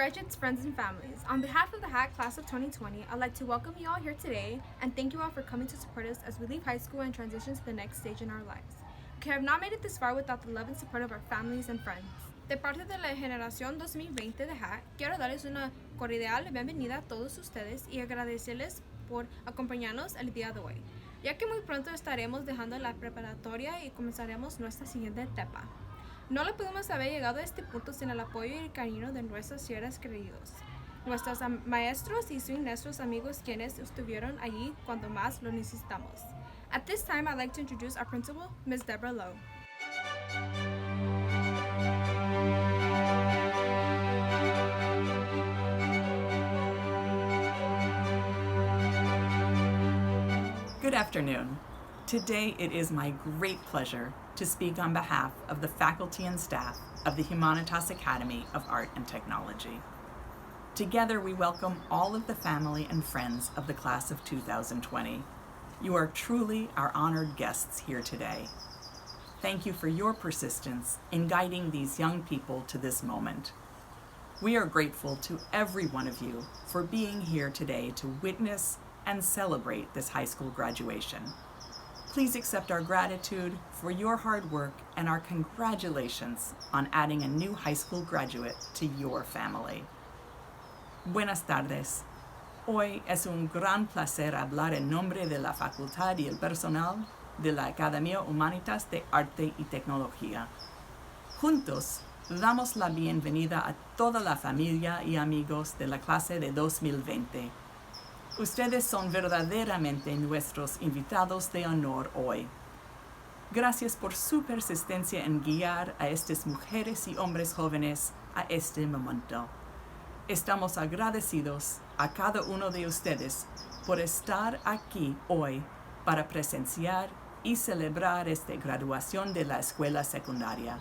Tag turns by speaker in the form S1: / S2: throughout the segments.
S1: graduates, friends, and families. On behalf of the HAAT class of 2020, I'd like to welcome you all here today and thank you all for coming to support us as we leave high school and transition to the next stage in our lives. We have not made it this far without the love and support of our families and friends. De parte de la generación 2020 de HAAT, quiero darles una cordial bienvenida a todos ustedes y agradecerles por acompañarnos el día de hoy, ya que muy pronto estaremos dejando la preparatoria y comenzaremos nuestra siguiente etapa. No le pudimos haber llegado a este punto sin el apoyo y el cariño de nuestros seres queridos, nuestros maestros y nuestros amigos quienes estuvieron allí cuando más lo necesitamos. At this time, I'd like to introduce our principal, Ms. Deborah Lowe.
S2: Good afternoon. Today it is my great pleasure to speak on behalf of the faculty and staff of the Humanitas Academy of Art and Technology. Together we welcome all of the family and friends of the class of 2020. You are truly our honored guests here today. Thank you for your persistence in guiding these young people to this moment. We are grateful to every one of you for being here today to witness and celebrate this high school graduation. Please accept our gratitude for your hard work and our congratulations on adding a new high school graduate to your family. Buenas tardes. Hoy es un gran placer hablar en nombre de la facultad y el personal de la Academia Humanitas de Arte y Tecnología. Juntos, damos la bienvenida a toda la familia y amigos de la clase de 2020. Ustedes son verdaderamente nuestros invitados de honor hoy. Gracias por su persistencia en guiar a estas mujeres y hombres jóvenes a este momento. Estamos agradecidos a cada uno de ustedes por estar aquí hoy para presenciar y celebrar esta graduación de la escuela secundaria.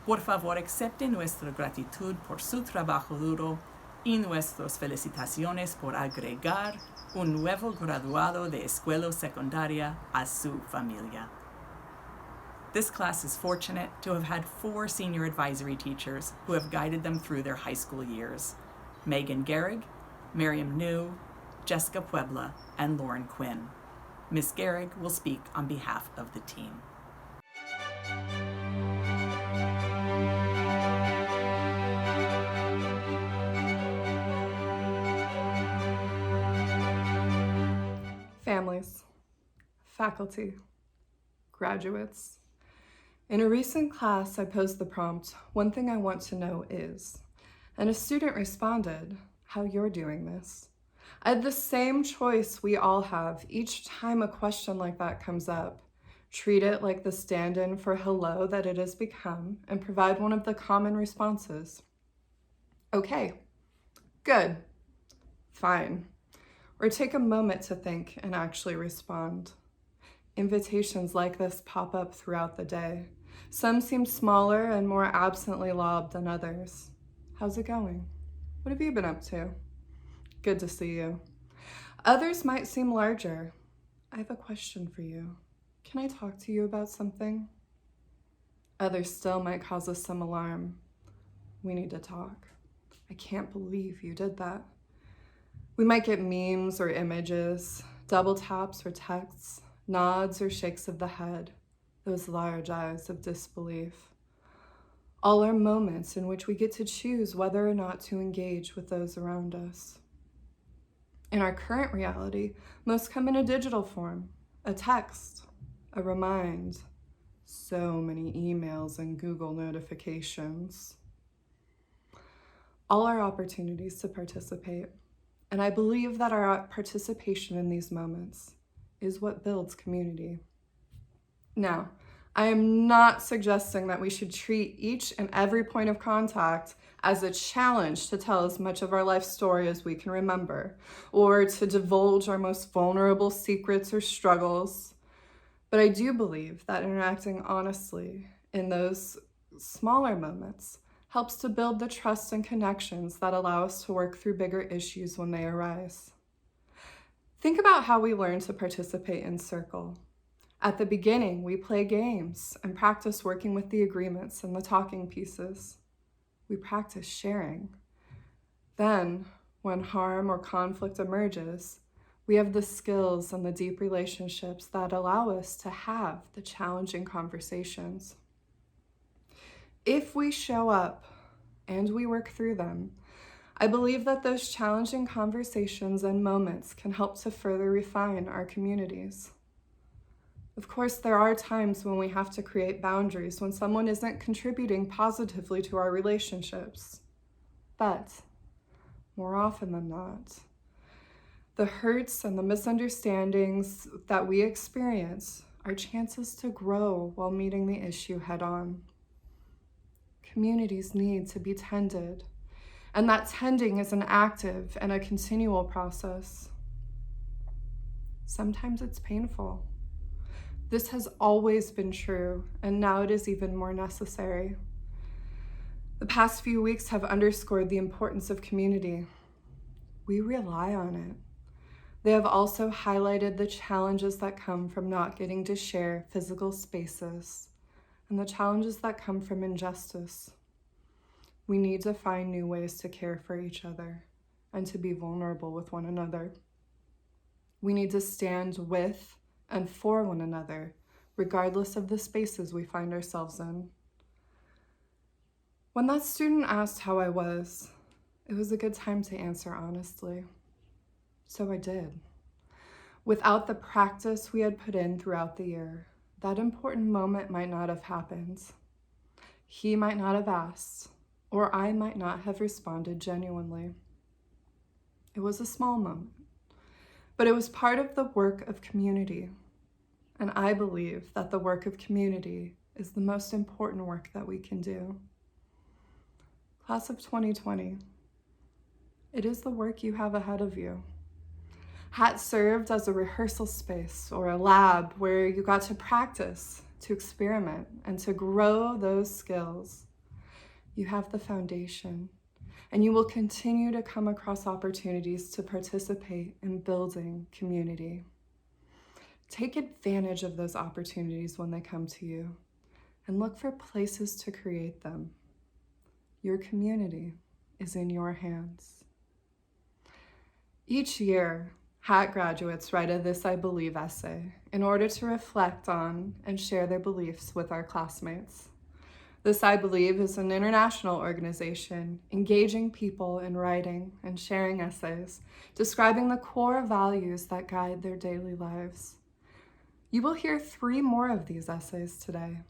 S2: Por favor, acepten nuestra gratitud por su trabajo duro y nuestras felicitaciones por agregar un nuevo graduado de escuela secundaria a su familia. This class is fortunate to have had 4 senior advisory teachers who have guided them through their high school years: Megan Gehrig, Miriam New, Jessica Puebla, and Lauren Quinn. Ms. Gehrig will speak on behalf of the team.
S3: Families, faculty, graduates. In a recent class, I posed the prompt, "One thing I want to know is," and a student responded, "How you're doing this." I had the same choice we all have each time a question like that comes up. Treat it like the stand-in for hello that it has become and provide one of the common responses. Okay, good, fine. Or take a moment to think and actually respond. Invitations like this pop up throughout the day. Some seem smaller and more absently lobbed than others. How's it going? What have you been up to? Good to see you. Others might seem larger. I have a question for you. Can I talk to you about something? Others still might cause us some alarm. We need to talk. I can't believe you did that. We might get memes or images, double taps or texts, nods or shakes of the head, those large eyes of disbelief. All are moments in which we get to choose whether or not to engage with those around us. In our current reality, most come in a digital form, a text, a remind, so many emails and Google notifications. All are opportunities to participate. And I believe that our participation in these moments is what builds community. Now, I am not suggesting that we should treat each and every point of contact as a challenge to tell as much of our life story as we can remember, or to divulge our most vulnerable secrets or struggles. But I do believe that interacting honestly in those smaller moments helps to build the trust and connections that allow us to work through bigger issues when they arise. Think about how we learn to participate in circle. At the beginning, we play games and practice working with the agreements and the talking pieces. We practice sharing. Then, when harm or conflict emerges, we have the skills and the deep relationships that allow us to have the challenging conversations. If we show up and we work through them, I believe that those challenging conversations and moments can help to further refine our communities. Of course, there are times when we have to create boundaries when someone isn't contributing positively to our relationships. But more often than not, the hurts and the misunderstandings that we experience are chances to grow while meeting the issue head on. Communities need to be tended, and that tending is an active and a continual process. Sometimes it's painful. This has always been true, and now it is even more necessary. The past few weeks have underscored the importance of community. We rely on it. They have also highlighted the challenges that come from not getting to share physical spaces and the challenges that come from injustice. We need to find new ways to care for each other and to be vulnerable with one another. We need to stand with and for one another, regardless of the spaces we find ourselves in. When that student asked how I was, it was a good time to answer honestly. So I did. Without the practice we had put in throughout the year, that important moment might not have happened. He might not have asked, or I might not have responded genuinely. It was a small moment, but it was part of the work of community. And I believe that the work of community is the most important work that we can do. Class of 2020, it is the work you have ahead of you. HAAT served as a rehearsal space or a lab where you got to practice, to experiment, and to grow those skills. You have the foundation, and you will continue to come across opportunities to participate in building community. Take advantage of those opportunities when they come to you, and look for places to create them. Your community is in your hands. Each year, HAAT graduates write a This I Believe essay in order to reflect on and share their beliefs with our classmates. This I Believe is an international organization engaging people in writing and sharing essays, describing the core values that guide their daily lives. You will hear 3 more of these essays today.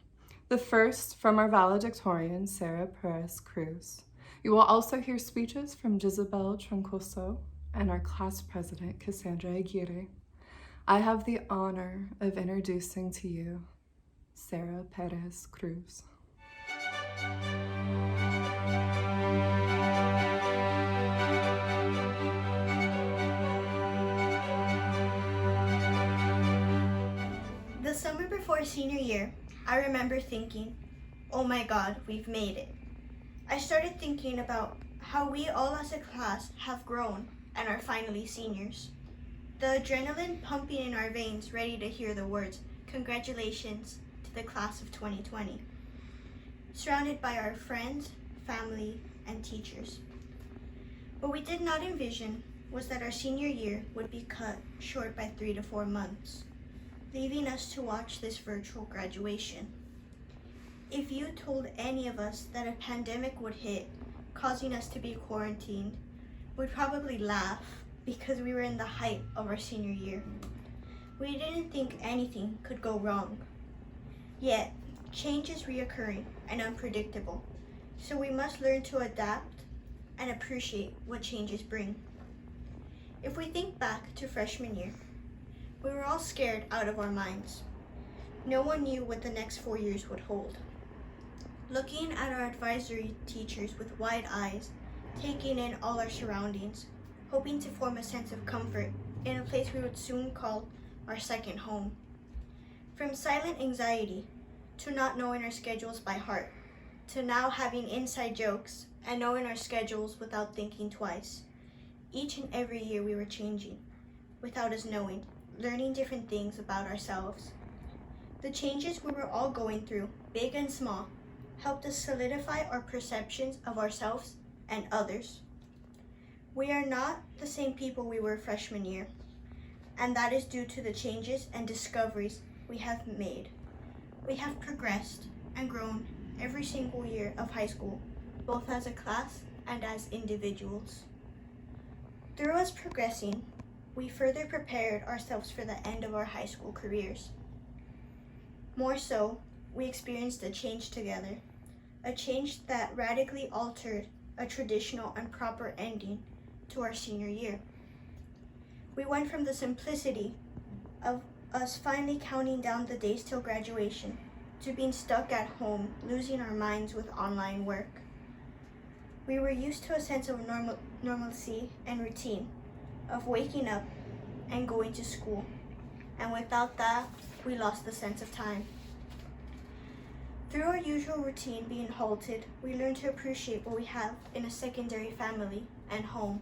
S3: The first from our valedictorian, Sarah Perez-Cruz. You will also hear speeches from Gisabel Troncoso and our class president, Cassandra Aguirre. I have the honor of introducing to you Sarah Perez-Cruz.
S4: The summer before senior year, I remember thinking, oh my God, we've made it. I started thinking about how we all as a class have grown and are finally seniors. The adrenaline pumping in our veins, ready to hear the words, congratulations to the class of 2020. Surrounded by our friends, family, and teachers. What we did not envision was that our senior year would be cut short by 3 to 4 months, leaving us to watch this virtual graduation. If you told any of us that a pandemic would hit, causing us to be quarantined, we'd probably laugh because we were in the height of our senior year. We didn't think anything could go wrong. Yet, change is reoccurring and unpredictable, so we must learn to adapt and appreciate what changes bring. If we think back to freshman year, we were all scared out of our minds. No one knew what the next 4 years would hold. Looking at our advisory teachers with wide eyes, taking in all our surroundings, hoping to form a sense of comfort in a place we would soon call our second home. From silent anxiety, to not knowing our schedules by heart, to now having inside jokes and knowing our schedules without thinking twice. Each and every year we were changing, without us knowing, learning different things about ourselves. The changes we were all going through, big and small, helped us solidify our perceptions of ourselves and others. We are not the same people we were freshman year, and that is due to the changes and discoveries we have made. We have progressed and grown every single year of high school, both as a class and as individuals. Through us progressing, we further prepared ourselves for the end of our high school careers. More so, we experienced a change together, a change that radically altered a traditional and proper ending to our senior year. We went from the simplicity of us finally counting down the days till graduation to being stuck at home, losing our minds with online work. We were used to a sense of normalcy and routine, of waking up and going to school, and without that, we lost the sense of time. Through our usual routine being halted, we learned to appreciate what we have in a secondary family and home.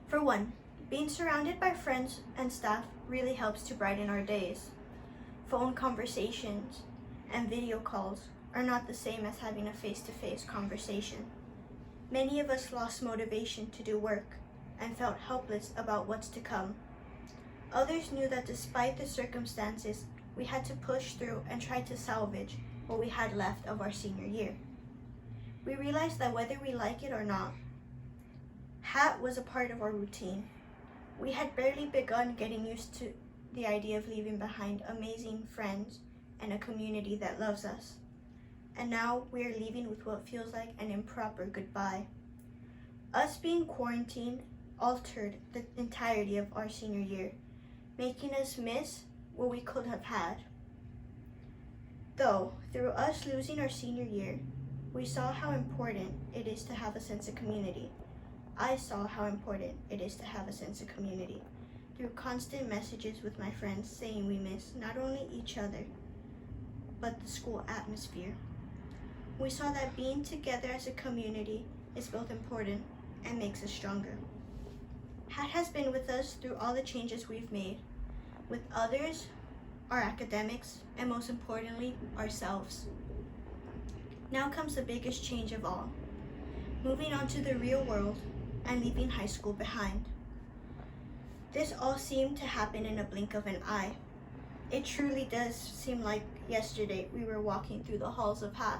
S4: For one, being surrounded by friends and staff really helps to brighten our days. Phone conversations and video calls are not the same as having a face-to-face conversation. Many of us lost motivation to do work and felt helpless about what's to come. Others knew that despite the circumstances, we had to push through and try to salvage what we had left of our senior year. We realized that whether we like it or not, HAAT was a part of our routine. We had barely begun getting used to the idea of leaving behind amazing friends and a community that loves us. And now we are leaving with what feels like an improper goodbye. Us being quarantined altered the entirety of our senior year, making us miss what we could have had. Though, through us losing our senior year, we saw how important it is to have a sense of community. I saw how important it is to have a sense of community through constant messages with my friends saying we miss not only each other, but the school atmosphere. We saw that being together as a community is both important and makes us stronger. HAAT has been with us through all the changes we've made, with others, our academics, and most importantly, ourselves. Now comes the biggest change of all, moving on to the real world and leaving high school behind. This all seemed to happen in a blink of an eye. It truly does seem like yesterday we were walking through the halls of HAAT.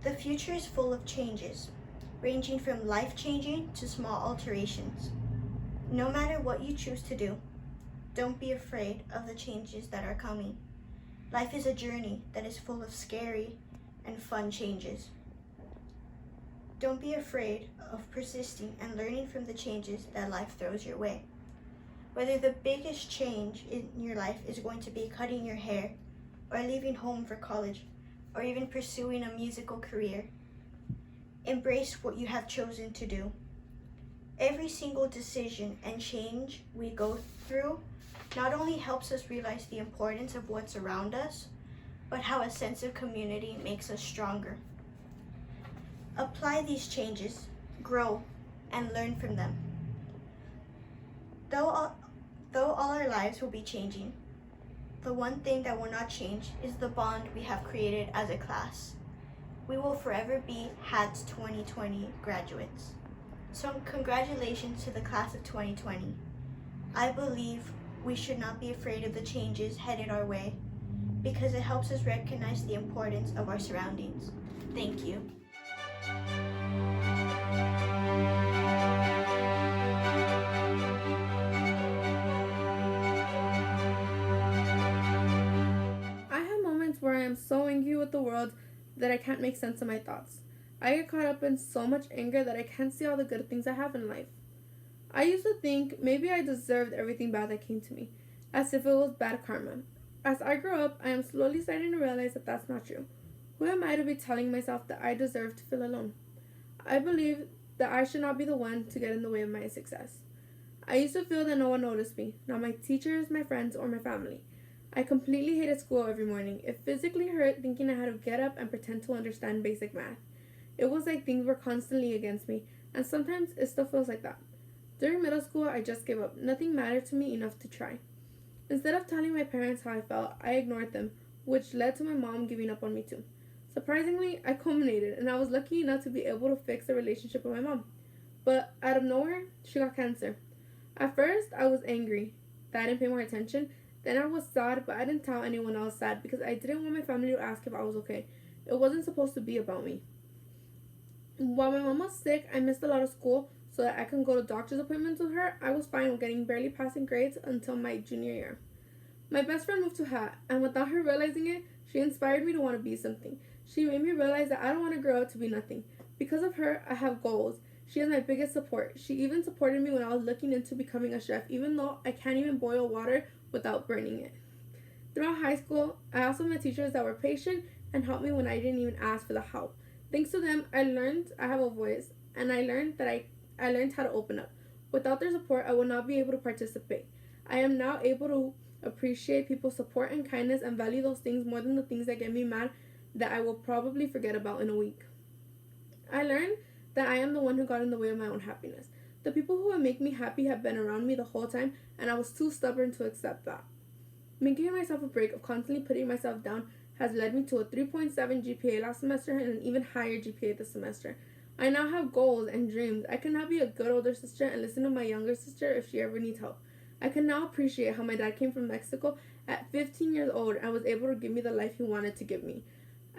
S4: The future is full of changes, ranging from life-changing to small alterations. No matter what you choose to do, don't be afraid of the changes that are coming. Life is a journey that is full of scary and fun changes. Don't be afraid of persisting and learning from the changes that life throws your way. Whether the biggest change in your life is going to be cutting your hair, or leaving home for college, or even pursuing a musical career, embrace what you have chosen to do. Every single decision and change we go through not only helps us realize the importance of what's around us, but how a sense of community makes us stronger. Apply these changes, grow, and learn from them. Though all our lives will be changing, the one thing that will not change is the bond we have created as a class. We will forever be HAAT's 2020 graduates. So congratulations to the class of 2020. I believe we should not be afraid of the changes headed our way, because it helps us recognize the importance of our surroundings. Thank you.
S1: I have moments where I am so angry with the world that I can't make sense of my thoughts. I get caught up in so much anger that I can't see all the good things I have in life. I used to think maybe I deserved everything bad that came to me, as if it was bad karma. As I grow up, I am slowly starting to realize that that's not true. Who am I to be telling myself that I deserve to feel alone? I believe that I should not be the one to get in the way of my success. I used to feel that no one noticed me, not my teachers, my friends, or my family. I completely hated school every morning. It physically hurt thinking I had to get up and pretend to understand basic math. It was like things were constantly against me, and sometimes it still feels like that. During middle school, I just gave up. Nothing mattered to me enough to try. Instead of telling my parents how I felt, I ignored them, which led to my mom giving up on me too. Surprisingly, I culminated, and I was lucky enough to be able to fix the relationship with my mom. but out of nowhere, she got cancer. At first, I was angry that I didn't pay more attention. Then I was sad, but I didn't tell anyone else sad because I didn't want my family to ask if I was okay. It wasn't supposed to be about me. While my mom was sick, I missed a lot of school so that I can go to doctor's appointments with her. I was fine with getting barely passing grades until my junior year. My best friend moved to HAAT, and without her realizing it, she inspired me to want to be something. She made me realize that I don't want to grow up to be nothing. Because of her, I have goals. She is my biggest support. She even supported me when I was looking into becoming a chef, even though I can't even boil water without burning it. Throughout high school, I also met teachers that were patient and helped me when I didn't even ask for the help. Thanks to them, I learned I have a voice, and I learned I learned how to open up. Without their support, I would not be able to participate. I am now able to appreciate people's support and kindness and value those things more than the things that get me mad that I will probably forget about in a week. I learned that I am the one who got in the way of my own happiness. The people who would make me happy have been around me the whole time, and I was too stubborn to accept that. Making myself a break of constantly putting myself down has led me to a 3.7 GPA last semester and an even higher GPA this semester. I now have goals and dreams. I can now be a good older sister and listen to my younger sister if she ever needs help. I can now appreciate how my dad came from Mexico at 15 years old and was able to give me the life he wanted to give me.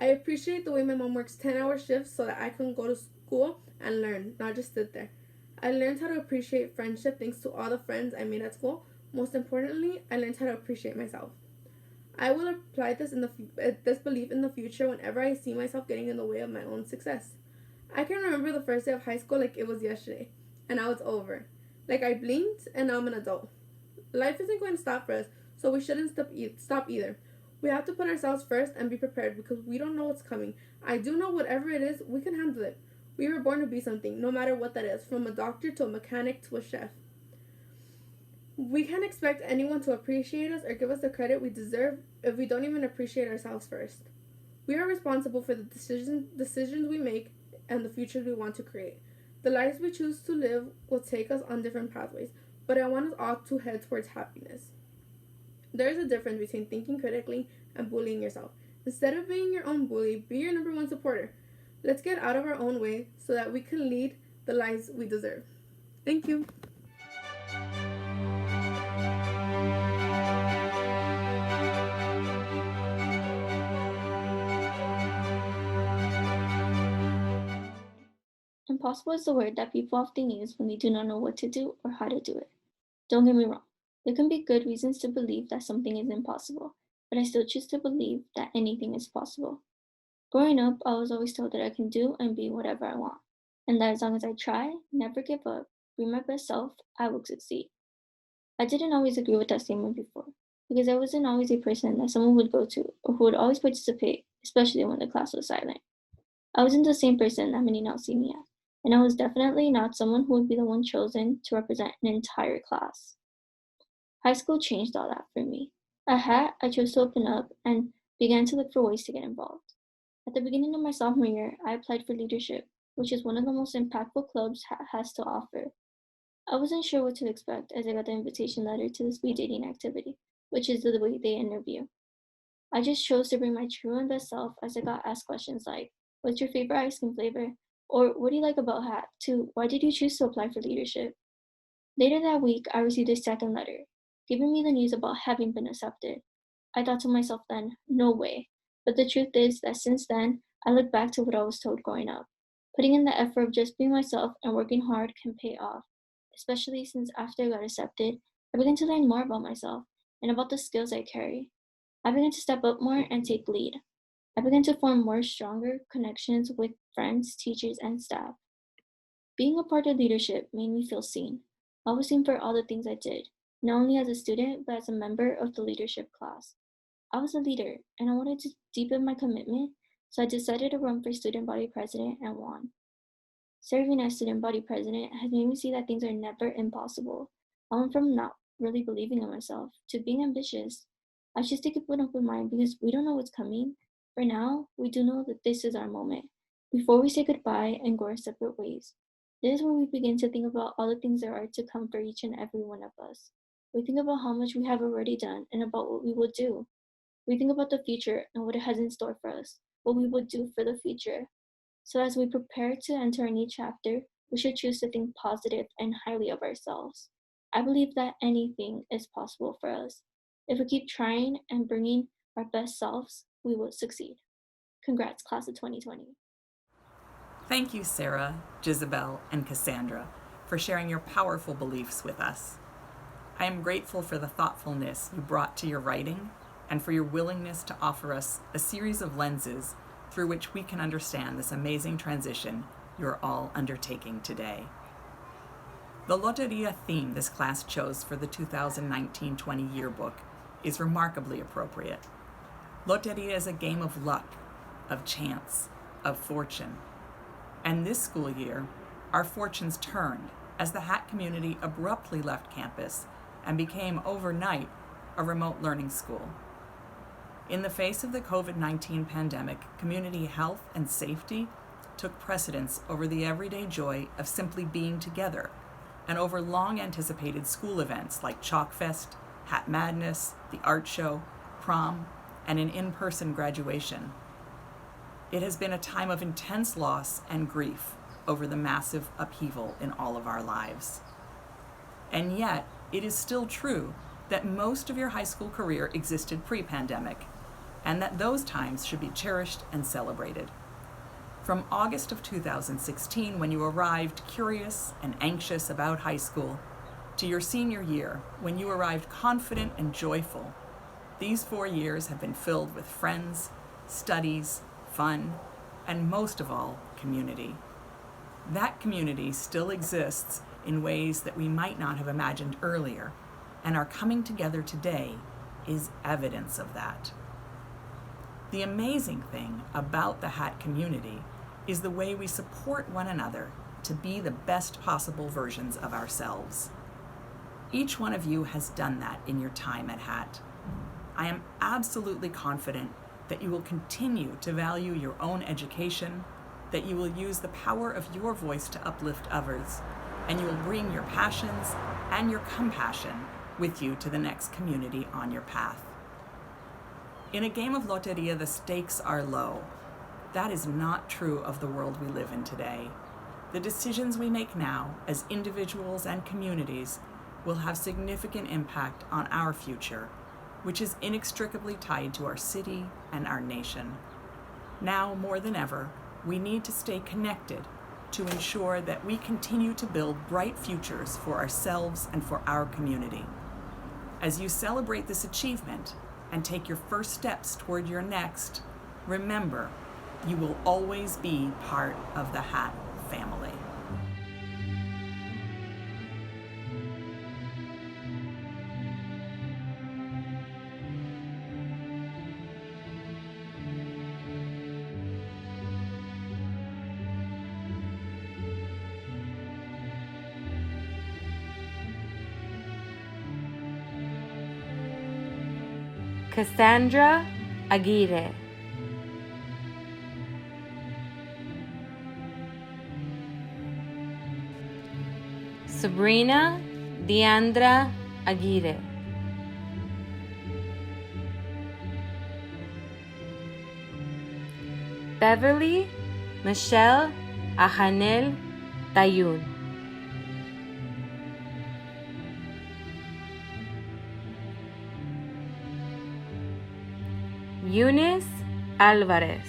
S1: I appreciate the way my mom works 10-hour shifts so that I can go to school and learn, not just sit there. I learned how to appreciate friendship thanks to all the friends I made at school. Most importantly, I learned how to appreciate myself. I will apply this belief in the future whenever I see myself getting in the way of my own success. I can remember the first day of high school like it was yesterday, and now it's over. Like I blinked, and now I'm an adult. Life isn't going to stop for us, so we shouldn't stop either. We have to put ourselves first and be prepared because we don't know what's coming. I do know whatever it is, we can handle it. We were born to be something, no matter what that is, from a doctor to a mechanic to a chef. We can't expect anyone to appreciate us or give us the credit we deserve if we don't even appreciate ourselves first. We are responsible for the decisions we make and the futures we want to create. The lives we choose to live will take us on different pathways, but I want us all to head towards happiness. There is a difference between thinking critically and bullying yourself. Instead of being your own bully, be your number one supporter. Let's get out of our own way so that we can lead the lives we deserve. Thank you.
S5: Impossible is the word that people often use when they do not know what to do or how to do it. Don't get me wrong, there can be good reasons to believe that something is impossible, but I still choose to believe that anything is possible. Growing up, I was always told that I can do and be whatever I want, and that as long as I try, never give up, be my best self, I will succeed. I didn't always agree with that statement before, because I wasn't always a person that someone would go to or who would always participate, especially when the class was silent. I wasn't the same person that many now see me as, and I was definitely not someone who would be the one chosen to represent an entire class. High school changed all that for me. At HAAT, I chose to open up and began to look for ways to get involved. At the beginning of my sophomore year, I applied for leadership, which is one of the most impactful clubs HAAT has to offer. I wasn't sure what to expect as I got the invitation letter to the speed dating activity, which is the way they interview. I just chose to bring my true and best self as I got asked questions like, what's your favorite ice cream flavor? Or what do you like about HAAT? To why did you choose to apply for leadership? Later that week, I received a second letter, giving me the news about having been accepted. I thought to myself then, no way. But the truth is that since then, I look back to what I was told growing up. Putting in the effort of just being myself and working hard can pay off, especially since after I got accepted, I began to learn more about myself and about the skills I carry. I began to step up more and take lead. I began to form more stronger connections with friends, teachers, and staff. Being a part of leadership made me feel seen. I was seen for all the things I did, not only as a student, but as a member of the leadership class. I was a leader, and I wanted to deepen my commitment, so I decided to run for student body president and won. Serving as student body president has made me see that things are never impossible. I went from not really believing in myself to being ambitious. I choose to keep an open mind because we don't know what's coming. For now, we do know that this is our moment. Before we say goodbye and go our separate ways, this is where we begin to think about all the things there are to come for each and every one of us. We think about how much we have already done and about what we will do. We think about the future and what it has in store for us, what we will do for the future. So as we prepare to enter a new chapter, we should choose to think positive and highly of ourselves. I believe that anything is possible for us. If we keep trying and bringing our best selves, we will succeed. Congrats, class of 2020.
S2: Thank you, Sarah, Jisabel, and Cassandra, for sharing your powerful beliefs with us. I am grateful for the thoughtfulness you brought to your writing and for your willingness to offer us a series of lenses through which we can understand this amazing transition you're all undertaking today. The Loteria theme this class chose for the 2019-20 yearbook is remarkably appropriate. Loteria is a game of luck, of chance, of fortune. And this school year, our fortunes turned as the HAAT community abruptly left campus and became overnight a remote learning school. In the face of the COVID-19 pandemic, community health and safety took precedence over the everyday joy of simply being together and over long-anticipated school events like Chalkfest, Hat Madness, the art show, prom, and an in-person graduation. It has been a time of intense loss and grief over the massive upheaval in all of our lives. And yet, it is still true that most of your high school career existed pre-pandemic, and that those times should be cherished and celebrated. From August of 2016, when you arrived curious and anxious about high school, to your senior year, when you arrived confident and joyful, these 4 years have been filled with friends, studies, fun, and most of all, community. That community still exists in ways that we might not have imagined earlier, and our coming together today is evidence of that. The amazing thing about the HAAT community is the way we support one another to be the best possible versions of ourselves. Each one of you has done that in your time at HAAT. I am absolutely confident that you will continue to value your own education, that you will use the power of your voice to uplift others, and you will bring your passions and your compassion with you to the next community on your path. In a game of Loteria, the stakes are low. That is not true of the world we live in today. The decisions we make now as individuals and communities will have significant impact on our future, which is inextricably tied to our city and our nation. Now more than ever, we need to stay connected to ensure that we continue to build bright futures for ourselves and for our community. As you celebrate this achievement and take your first steps toward your next, remember, you will always be part of the HAAT family.
S6: Cassandra Aguirre. Sabrina Deandra Aguirre. Beverly Michelle Ahanel Tayun. Eunice Alvarez.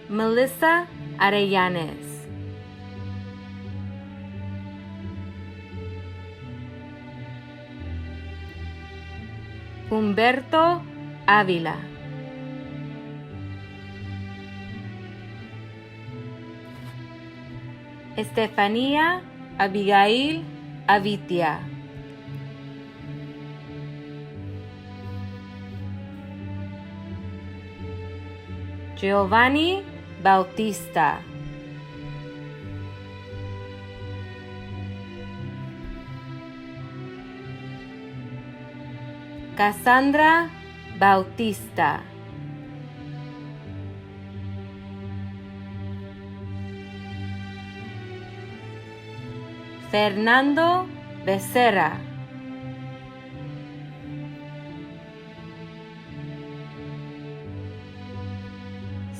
S6: Melissa Arellanes. Humberto Ávila. Estefanía Abigail Avitia. Giovanni Bautista. Cassandra Bautista. Fernando Becerra.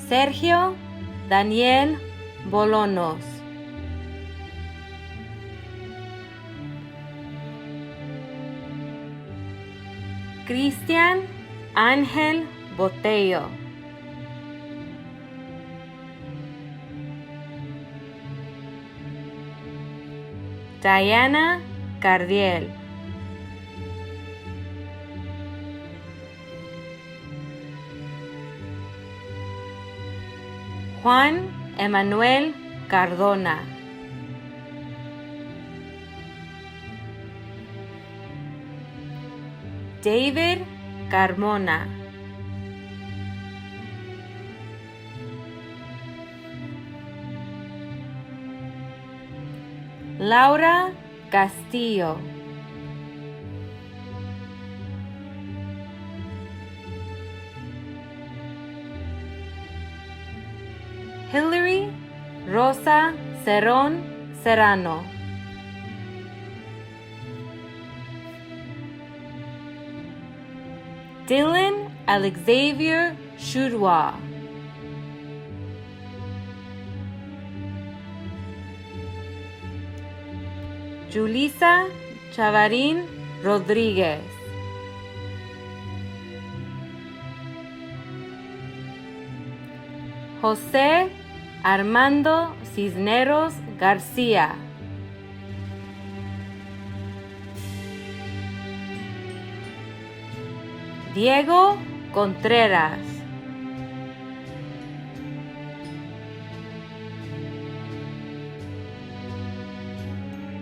S6: Sergio Daniel Bolonos. Cristian Ángel Botello. Diana Cardiel. Juan Emanuel Cardona. David Carmona. Laura Castillo. Hillary Rosa Cerrón Serrano. Dylan Alexavier Choudrois. Julissa Chavarin Rodríguez. José Armando Cisneros García. Diego Contreras.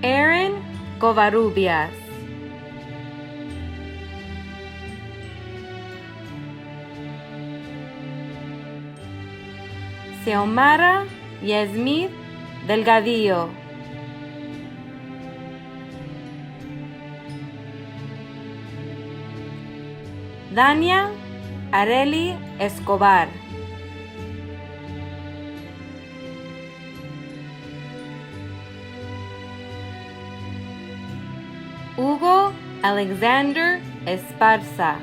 S6: Aaron Covarrubias. Xiomara Yasmith Delgadillo. Dania Areli Escobar. Hugo Alexander Esparza.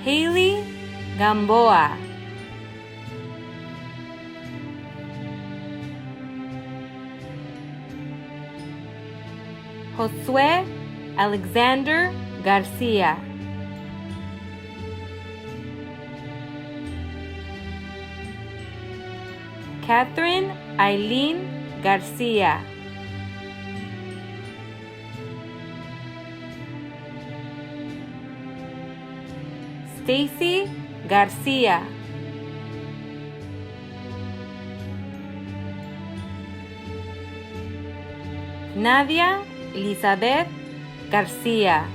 S6: Haley Gamboa. Josué Alexander Garcia. Catherine Eileen Garcia. Stacy Garcia. Nadia Elizabeth Garcia.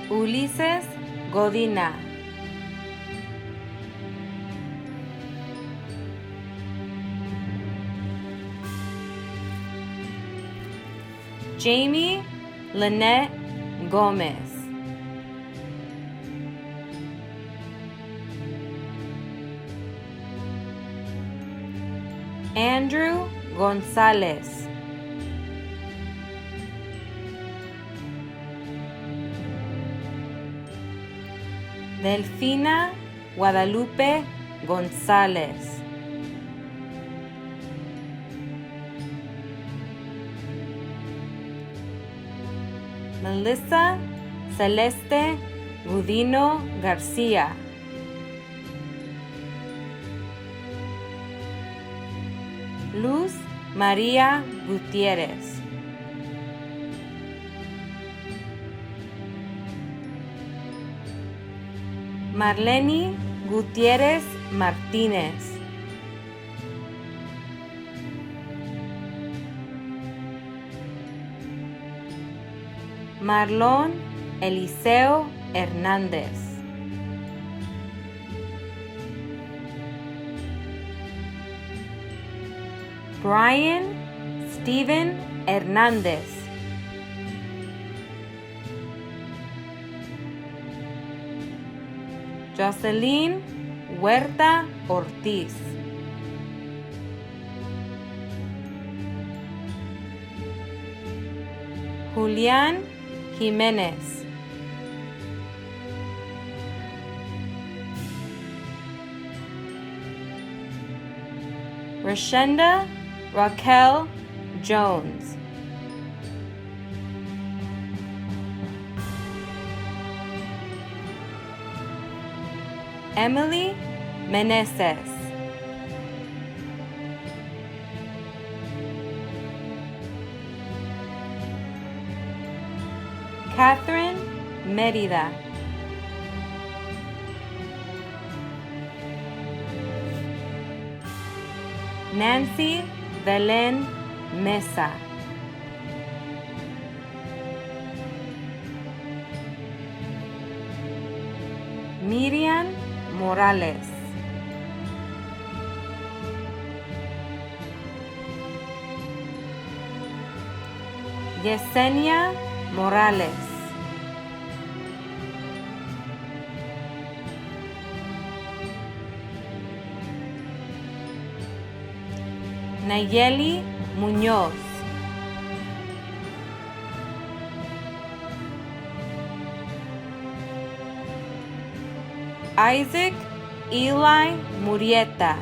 S6: Ulises Godina. Jamie Lynette Gomez. Andrew Gonzalez. Delfina Guadalupe González. Melissa Celeste Gudino García. Luz María Gutiérrez. Marlene Gutiérrez Martínez. Marlon Eliseo Hernández. Brian Steven Hernández. Jocelyn Huerta Ortiz. Julián Jiménez. Rashenda Raquel Jones. Emily Meneses. Catherine Mérida. Nancy Belén Mesa. Miriam Morales. Yesenia Morales. Nayeli Muñoz. Isaac Eli Murieta.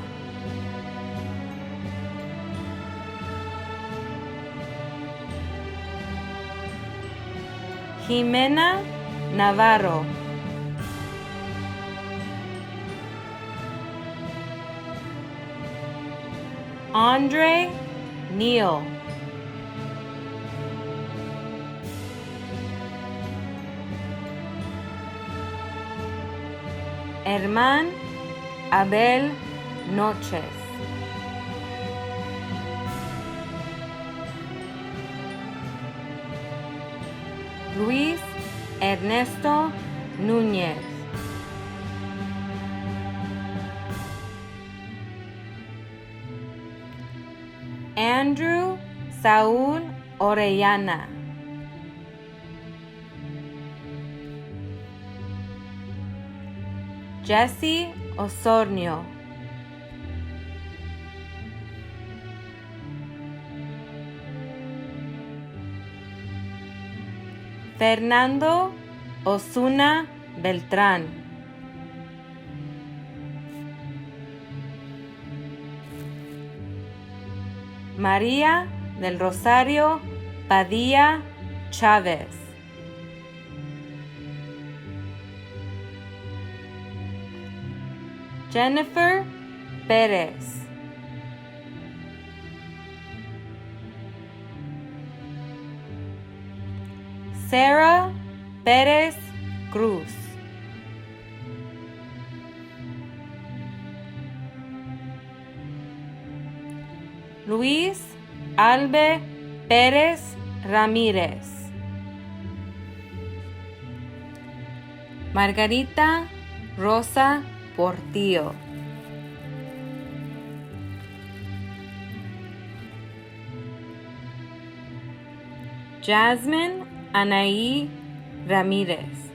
S6: Jimena Navarro. Andre Neal. Herman Abel Noches. Luis Ernesto Núñez. Andrew Saúl Orellana. Jesse Osornio. Fernando Osuna Beltrán. María del Rosario Padilla Chávez. Jennifer Pérez. Sarah Pérez Cruz. Luis Albe Pérez Ramírez. Margarita Rosa Portillo. Jasmine Anaí Ramírez.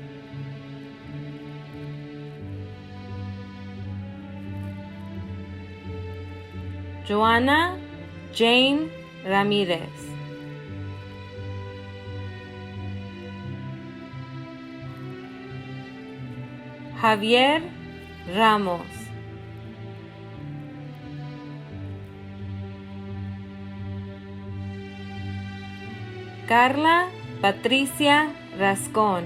S6: Joanna Jane Ramírez. Javier Ramos. Carla Patricia Rascón.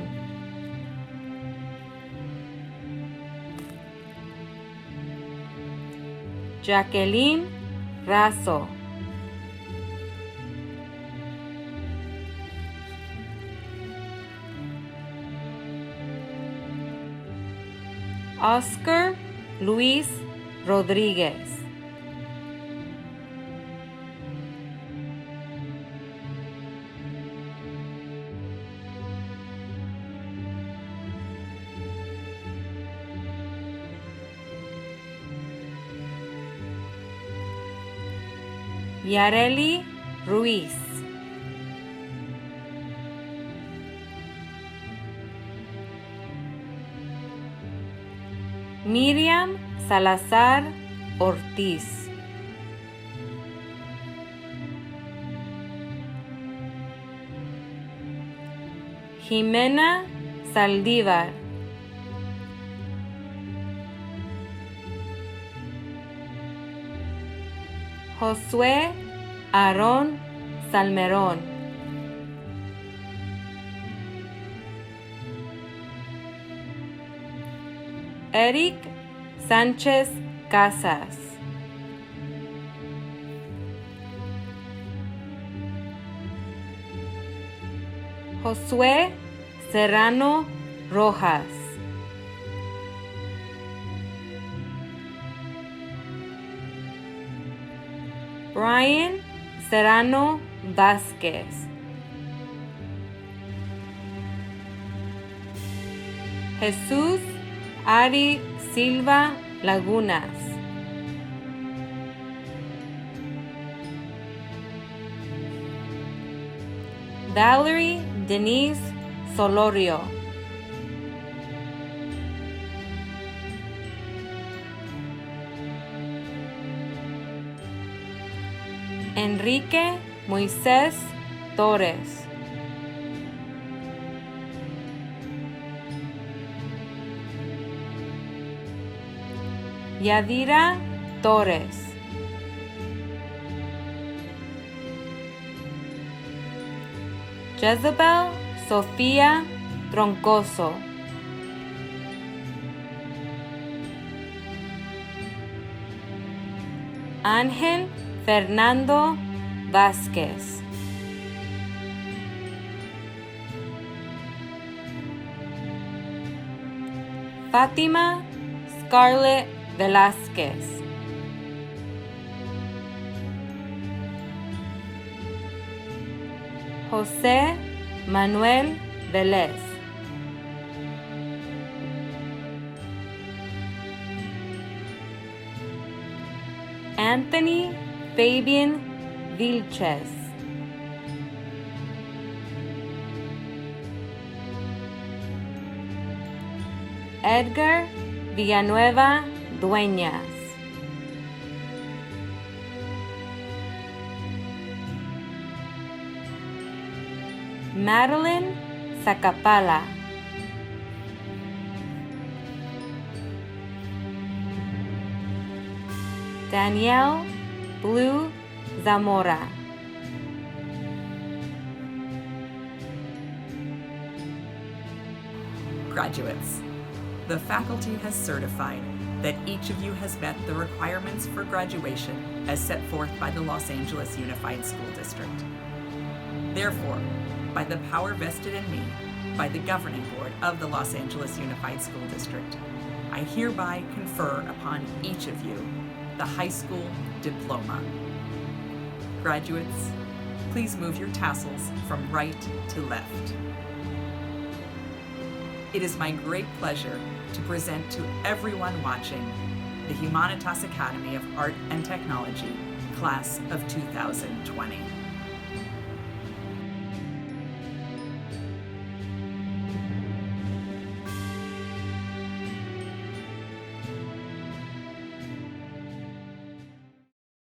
S6: Jacqueline Razo. Oscar Luis Rodríguez. Yareli Ruiz. Miriam Salazar Ortiz. Jimena Saldívar. Josué Aarón Salmerón. Eric Sánchez Casas. Josué Serrano Rojas. Brian Serrano Vázquez. Jesús Ari Silva Lagunas. Valerie Denise Solorio. Enrique Moisés Torres. Yadira Torres. Jezebel Sofía Troncoso. Ángel Fernando Vázquez. Fátima Scarlett Velázquez. José Manuel Vélez. Anthony Fabian Vilches. Edgar Villanueva Dueñas. Madeline Zacapala. Danielle Blue Zamora.
S2: Graduates, the faculty has certified that each of you has met the requirements for graduation as set forth by the Los Angeles Unified School District. Therefore, by the power vested in me by the governing board of the Los Angeles Unified School District, I hereby confer upon each of you the high school diploma. Graduates, please move your tassels from right to left. It is my great pleasure to present to everyone watching the Humanitas Academy of Art and Technology, Class of 2020.